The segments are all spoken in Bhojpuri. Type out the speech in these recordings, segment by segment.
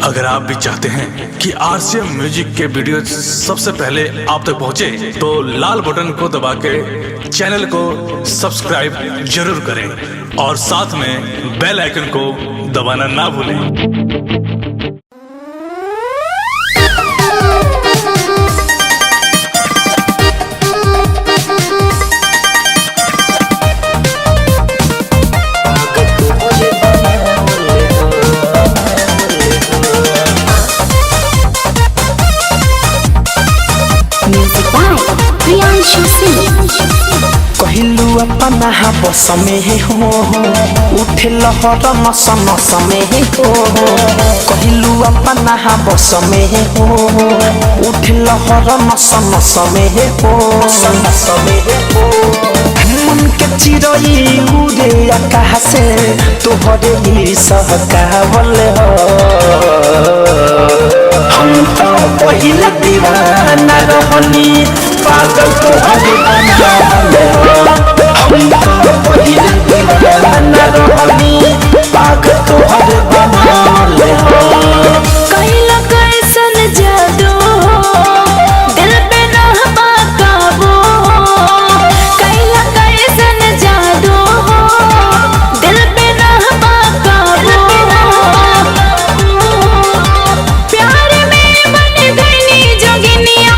अगर आप भी चाहते हैं कि आरसीएम म्यूजिक के वीडियो सबसे पहले आप तक पहुंचे, तो लाल बटन को दबा के चैनल को सब्सक्राइब जरूर करें और साथ में बेल आइकन को दबाना ना भूलें। कहलू अपना बस में हो उठे लहर नस नस में हो, कहलू अपना बस में हो उठे लहर नस नस में हो, मन के चिरई उड़े आकाश से तोहरे ही सहकावल हो। हम तो पहले दीवाना रहनी पागल तोहरे बनावल हो। हम तो पहले दीवाना रहनी पागल तोहरे बनावल हो। कइला कैसन जादू दिल पे रहबा काबू, कइला कैसन जादू दिल पे रहबा काबू। प्यार में बन गइली जोगिनिया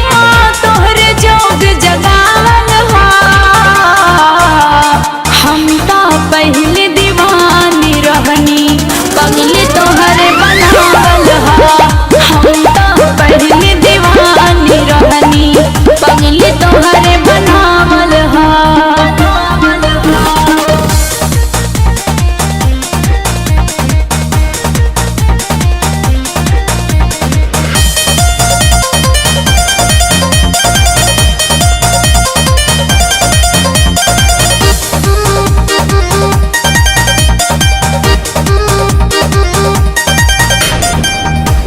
तोहरे जोग जगावल हो। हम तो पहले दीवानी रहनी पगली तोहरे बनावल हो। हम तो पहले दीवानी रहनी पगली तोहरे बनावल हो।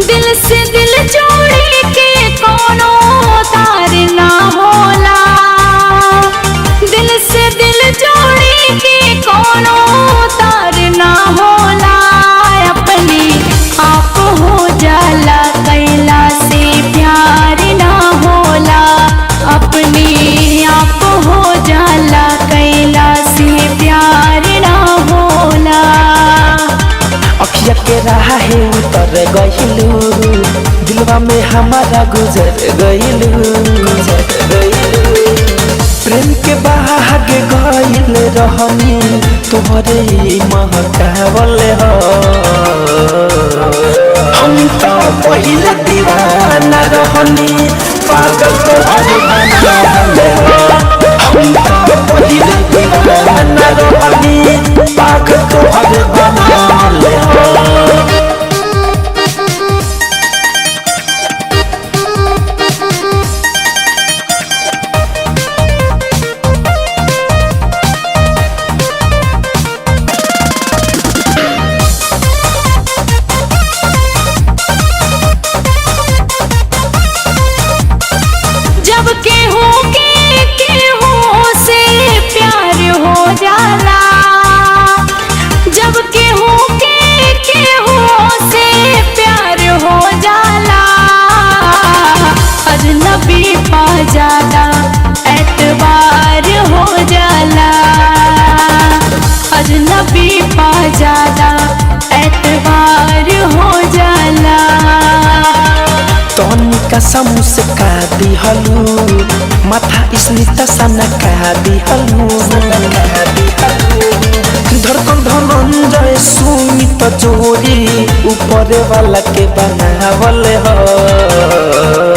दिल से दिल जोड़ी के कोनो तार ना होला, दिल से दिल जोड़ी के कोनो तार ना होला। अपने आप हो जाला कैला से प्यार ना होला, अपने आप हो जाला कैला से प्यार ना होला। अखिया के राह है उतर गइलू, दिलवा में हमारा गुजर गइलू। प्रेम के बहागे गइल रहनी तोहरे महकावल हो। हम तो पहले दीवाना रहनी पागल तोहरे बनावल हो। हम तो पहले दीवाना रहनी पागल तोहरे बनावल हो। जब केहू से प्यार हो जाला, जब केहू से प्यार हो जाला, अजनबी पा जाला एतबार हो जाला, अजनबी पा जाला एतबार हो जाला। तोनिका मुस्का दिहलू माथा स्मिता सनका दिहलू। धड़कन धनंजय सुमित जोड़ी ऊपर वाला के बनावल हो।